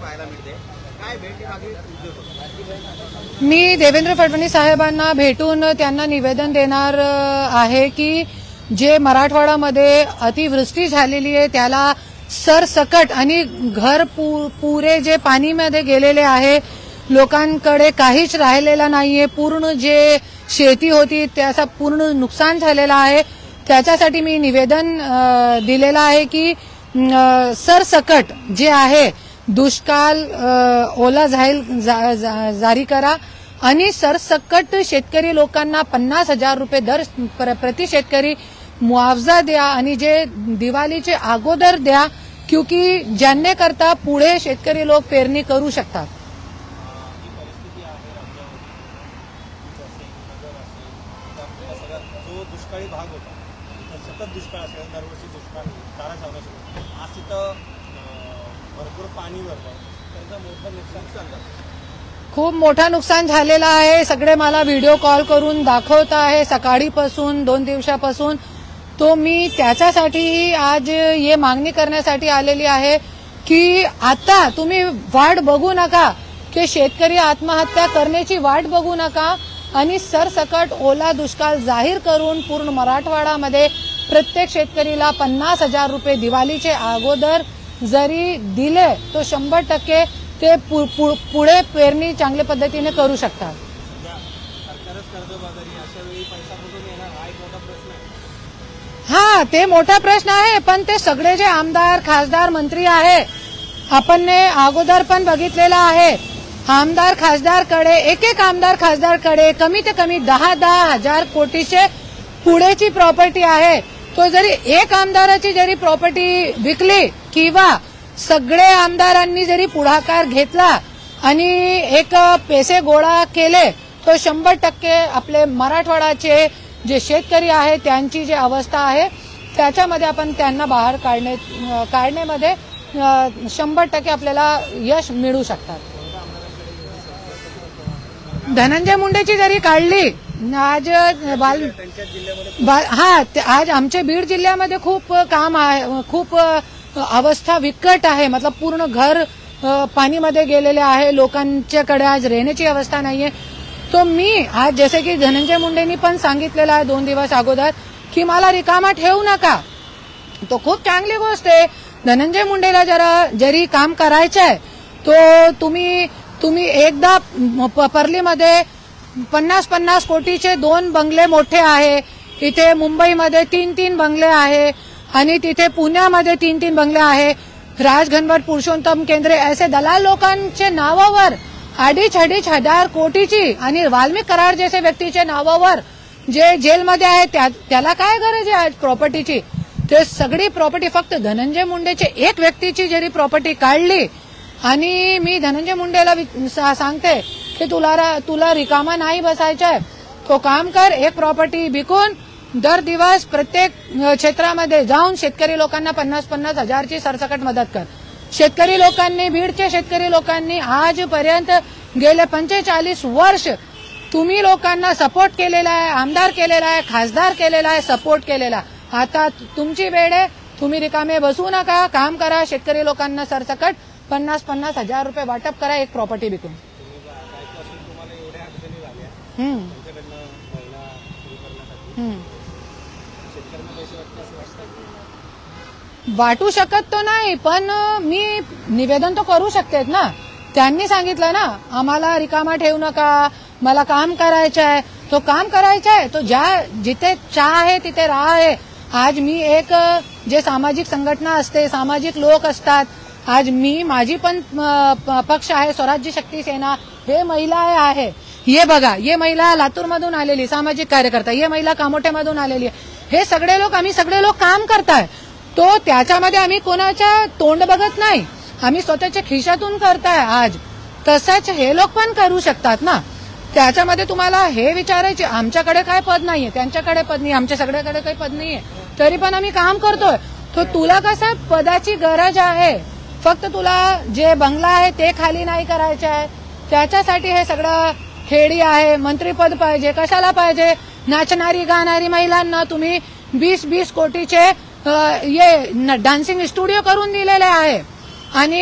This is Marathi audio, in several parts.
पाहायला मिळते. काय भेटीमागे उद्योग होता? मी देवेंद्र फडणवीस साहेबांना भेटून त्यांना निवेदन देणार आहे की जे मराठवाड्यामध्ये अतिवृष्टी झालेली आहे त्याला सरसकट आणि घर पुरे जे पाणीमध्ये गेलेले आहे, लोकांकडे काहीच राहिलेला नाहीये, पूर्ण जे शेती होती त्याचा पूर्ण नुकसान झालेला आहे. त्याच्यासाठी मी निवेदन दिलेलं आहे की सरसकट जे आहे दुष्काळ ओला जाहीर करा आणि सरसकट शेतकरी लोकांना 50,000 रुपये दर प्रति शेतकरी मुआवजा द्या आणि जे दिवाळीचे अगोदर द्या, क्योंकि ज्यांनी करता पुढे शेतकरी लोक पेरणी करू शकतात. जो दुष्काळी भाग होता सतत दुष्काळ असेल, दरवर्षी दुष्काळ तारा चावला, आज तिथं भरपूर पाणी भरलं, त्याचं मोठं नुकसान झालं. खूप मोठा नुकसान झालेला आहे. सगळे मला व्हिडिओ कॉल करून दाखवत आहे सकाळीपासून 2 दिवसापासून. तो मी त्याच्यासाठी आज ये मागणी करण्यासाठी आलेली आहे की आता तुम्ही वाट बघू नका की शेतकरी आत्महत्या करण्याची वाट बघू नका आणि सरसकट ओला दुष्काळ जाहीर करून पूर्ण मराठवाड्यामध्ये प्रत्येक शेतकरीला 50,000 रुपये दिवाळीचे अगोदर जरी दिले तो 100% ते पुढे पेरणी चांगल्या पद्धतीने करू शकतात. हा, ते मोठा प्रश्न आहे. पण ते सगळे जे आमदार खासदार मंत्री आहे आपण अगोदर पण बघितलेला आहे, आमदार खासदारकडे एक आमदार खासदारकडे कमी ते कमी 10,000 कोटीचे पुढेची प्रॉपर्टी आहे. तो जरी एक आमदाराची जरी प्रॉपर्टी विकली किंवा सगळे आमदारांनी जरी पुढाकार घेतला आणि एक पैसे गोळा केले तो 100% आपले मराठवाड्याचे जे शेतकरी आहे त्यांची जी अवस्था आहे त्याच्यामध्ये आपण त्यांना बाहेर काढण्यामध्ये 100% आपल्याला यश मिळू शकतात. धनंजय मुंडेची जरी काढली आज आज आमच्या बीड जिल्ह्यामध्ये खूप काम आहे, खूप अवस्था विकट आहे. मतलब पूर्ण घर पाणीमध्ये गेलेले आहे, लोकांच्याकडे आज राहण्याची अवस्था नाहीये. तो मी आज जसे की धनंजय मुंडेंनी पण सांगितलेलं आहे 2 दिवस अगोदर की मला रिकामा ठेवू नका. तो खूप चांगली गोष्ट आहे. धनंजय मुंडेला जरी काम करायचं आहे तो तुम्ही एकदा पर्लीमध्ये 50-50 कोटीचे 2 बंगले मोठे आहे, इथे मुंबईमध्ये 3-3 बंगले आहे आणि तिथे पुण्यामध्ये 3-3 बंगले आहे. राजघनवट पुरुषोत्तम केंद्रे असे दलाल लोकांचे नावावर 2,500 कोटीची आणि वाल्मिक कराड जैसे व्यक्तीच्या नावावर जे जेलमध्ये आहे त्याला काय गरज आहे आज प्रॉपर्टीची. ते सगळी प्रॉपर्टी फक्त धनंजय मुंडेचे एक व्यक्तीची जरी प्रॉपर्टी काढली आणि मी धनंजय मुंडेला सांगते की तुला रिकामा नाही बसायचंय, तो काम कर, एक प्रॉपर्टी विकून दर दिवस प्रत्येक क्षेत्रामध्ये जाऊन शेतकरी लोकांना 50-50 हजारची सरसकट मदत कर. शेतकरी लोकांनी बीडचे शेतकरी लोकांनी आजपर्यंत गेले 45 वर्ष तुम्ही लोकांना सपोर्ट केलेला आहे, आमदार केलेला आहे, खासदार केलेला आहे, सपोर्ट केलेला. आता तुमची वेळ आहे, तुम्ही रिकामे बसू नका, काम करा, शेतकरी लोकांना सरसकट 50-50 हजार रुपये वाटप करा एक प्रॉपर्टी विकून. वाटू शकत तो नाही पण मी निवेदन तो करू शकते ना. त्यांनी सांगितलं ना आम्हाला रिकामा ठेवू नका, मला काम करायचं आहे. तो काम करायचा आहे तो जिथे चहा आहे तिथे राह आहे. आज मी एक जे सामाजिक संघटना असते, सामाजिक लोक असतात, आज माझी पण पक्ष आहे स्वराज्य शक्ती सेना, हे महिला आहे. ये बघा, ये महिला लातूरमधून आलेली सामाजिक कार्यकर्ता, ये महिला कामोठ्यामधून आलेली आहे. हे सगळे लोक आम्ही सगळे लोक काम करताय. तो त्याच्यामध्ये आम्ही कोणाच्या तोंड बघत नाही, आम्ही स्वतःच्या खिशातून करताय. आज तसंच हे लोक पण करू शकतात ना. त्याच्यामध्ये तुम्हाला हे विचारायचे आमच्याकडे काय पद नाहीये, त्यांच्याकडे पद नाही, आमच्या सगळ्याकडे काही पद नाहीये, तरी पण आम्ही काम करतोय. तो तुला कसं पदाची गरज आहे, फक्त तुला जे बंगला आहे ते खाली नाही करायचं आहे. त्याच्यासाठी हे सगळं खेडी आहे. मंत्रीपद पाहिजे, कशाला पाहिजे. नाचणारी गाणारी महिलांना तुम्ही 20-20 कोटीचे ये डान्सिंग स्टुडिओ करून दिलेले आहे. आणि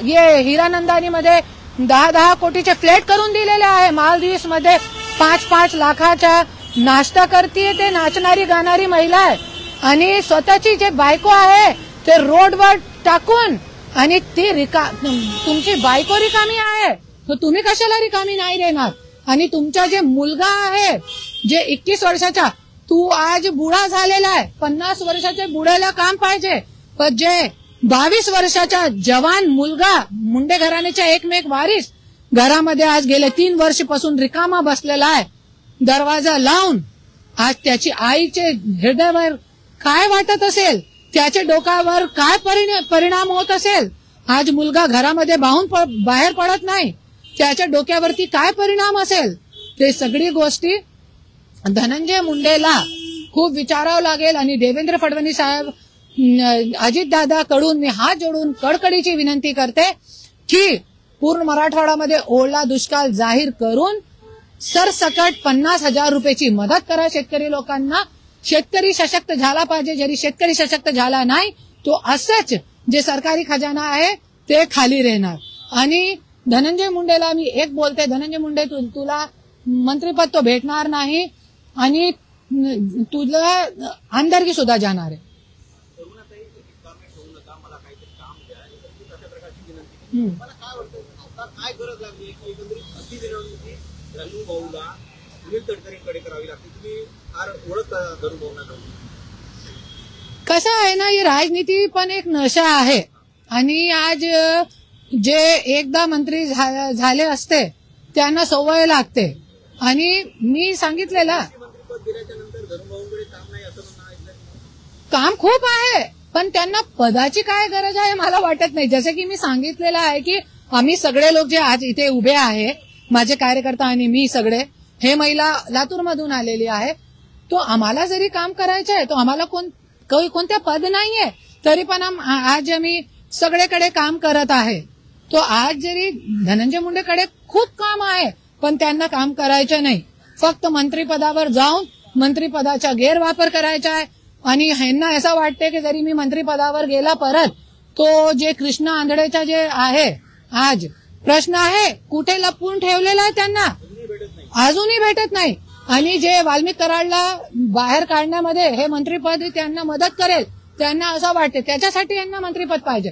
ये हिरानंदानी मध्ये 10-10 कोटीचे फ्लॅट करून दिलेले आहे. मालदीव्स मध्ये 5-5 लाखाचा नाश्ता करतीये ते नाचणारी गाणारी महिला आहे. आणि स्वतःची जे बायको आहे ते रोडवर टाकून, आणि ती तुमची बायको रिकामी आहे तर तुम्ही कशाला रिकामी नाही देणार. आणि तुमचा जे मुलगा आहे जे 21 वर्षाचा, तू आज बुडा झालेला आहे. 50 वर्षाच्या बुड्याला काम पाहिजे, पण जे 22 वर्षाचा जवान मुलगा, मुंडे घराण्याचा एकमेक वारीस, घरामध्ये आज गेले 3 वर्षापासून रिकामा बसलेला आहे दरवाजा लावून. आज त्याची आईचे हृदयावर काय वाटत असेल, त्याच्या डोक्यावर काय परिणाम होत असेल. आज मुलगा घरामध्ये बाहेर पडत नाही, त्याच्या डोक्यावरती काय परिणाम असेल. ते सगळी गोष्टी धनंजय मुंडेला खूप विचारावं लागेल. आणि देवेंद्र फडणवीस साहेब, अजितदादा कडून मी हात जोडून कडकडीची विनंती करते की पूर्ण मराठवाड्यामध्ये ओला दुष्काळ जाहीर करून सरसकट 50,000 रुपयाची मदत करा शेतकरी लोकांना. शेतकरी सशक्त झाला पाहिजे. जरी शेतकरी सशक्त झाला नाही तो असंच जे सरकारी खजाना आहे ते खाली राहणार. आणि धनंजय मुंडेला मी एक बोलते, धनंजय मुंडे तुला मंत्रिपद तो भेटणार नाही आणि तुला आमदारकी सुद्धा जाणार आहे. काय गरज लागली की एकंदरीत अतिविनंती धनु भाऊला सुनील तटकरेंकडे करावी लागते. तुम्ही फार ओळखता धनु भाऊला. कसं आहे ना, ही राजनीती पण एक नशा आहे. आणि आज जे एकदा मंत्री झाले असते त्यांना सवय लागते. आणि मी सांगितलेला मंत्रिपद दिल्याच्या नंतर धनु भाऊंकडे काम नाही असं म्हणणं. काम खूप आहे, पण त्यांना पदाची काय गरज आहे मला वाटत नाही. जसे की मी सांगितलेलं आहे की आम्ही सगळे लोक जे आज इथे उभे आहे, माझे कार्यकर्ता आणि मी सगळे, हे महिला लातूर मधून आलेली आहे, तो आम्हाला जरी काम करायचं आहे तो आम्हाला कोणत्या पद नाहीये तरी पण आज आम्ही सगळीकडे काम करत आहे. तो आज जरी धनंजय मुंडेकडे खूप काम आहे पण त्यांना काम करायचं नाही. फक्त मंत्रिपदावर जाऊन मंत्रिपदाचा गैरवापर करायचा आहे. आणि ह्यांना असं वाटते की जरी मी मंत्रिपदावर गेला परत, तो जे कृष्णा आंधळेचा जे आहे आज प्रश्न आहे कुठे लपवून ठेवलेला आहे त्यांना अजूनही भेटत नाही. आणि जे वाल्मिक कराडला बाहेर काढण्यामध्ये हे मंत्रिपद त्यांना मदत करेल, त्यांना असं वाटते त्याच्यासाठी यांना मंत्रिपद पाहिजे.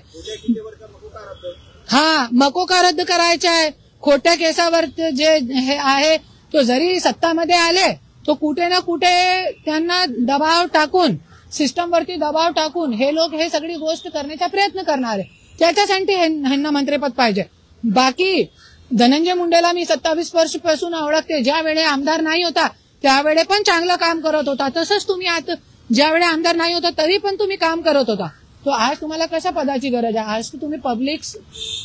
हा, मकोका रद्द करायचा आहे. खोट्या केसावर जे हे आहे तो जरी सत्तामध्ये आले तो कुठे ना कुठे त्यांना दबाव टाकून, सिस्टमवरती दबाव टाकून हे लोक हे सगळी गोष्ट करण्याचा प्रयत्न करणार आहे. त्याच्यासाठी ह्यांना मंत्रिपद पाहिजे. बाकी धनंजय मुंडेला मी 27 वर्षापासून ओळखते. ज्या वेळे आमदार नाही होता त्यावेळे पण चांगलं काम करत होता. तसंच तुम्ही आता ज्यावेळी आमदार नाही होता तरी पण तुम्ही काम करत होता. तो आज तुम्हाला कशा पदाची गरज आहे? आज तुम्ही पब्लिक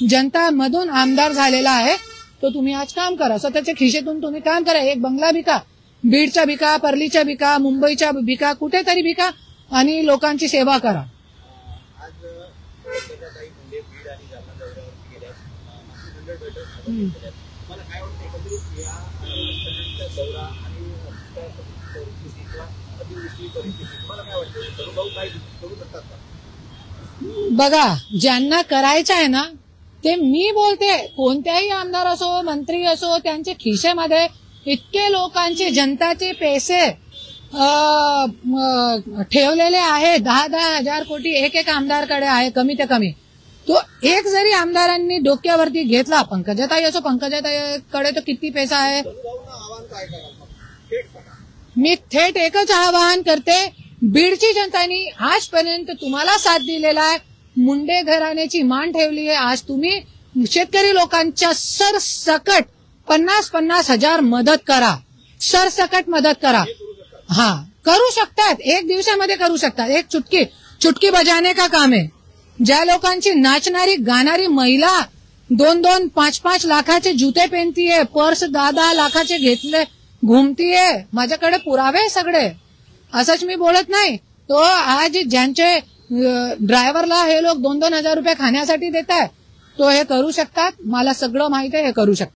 जनता मधून आमदार झालेला आहे, तो तुम्ही आज काम करा. स्वतःच्या खिशेतून तुम्ही काम करा. एक बंगला बिका, बीडच्या बिका, परलीच्या बिका, मुंबईच्या बिका, कुठेतरी बिका आणि लोकांची सेवा करा. बघा, ज्यांना करायचं आहे ना ते, मी बोलते कोणत्याही आमदार असो मंत्री असो, त्यांच्या खिशेमध्ये इतके लोकांचे जनताचे पैसे ठेवलेले आहे. 10-10 हजार कोटी एक आमदारकडे आहे कमी ते कमी. तो एक जरी आमदारांनी डोक्यावरती घेतला, पंकजाताई असो, पंकजाताईकडे तो किती पैसा आहे. मी थेट एकच आवाहन करते, बीडची जनतानी आजपर्यंत तुम्हाला साथ दिलेला आहे. मुंडे घराण्याची मान ठेवली आहे. आज तुम्ही शेतकरी लोकांच्या सरसकट 50-50 हजार मदत करा. सरसकट मदत करा. हा, करू शकतात. एक दिवसामध्ये करू शकतात. एक चुटकी बजाने का काम आहे. ज्या लोकांची नाचणारी गाणारी महिला 2-2, 5-5 लाखाचे जुते पेनतीये, पर्स 10-10 लाखाचे घेतले घुमतीये, माझ्याकडे पुरावे सगळे. असंच मी बोलत नाही. तो आज ज्यांचे ड्रायव्हरला हे लोक 2-2 हजार रुपये खाण्यासाठी देत आहे, तो हे करू शकतात. मला सगळं माहित आहे, हे करू शकतात.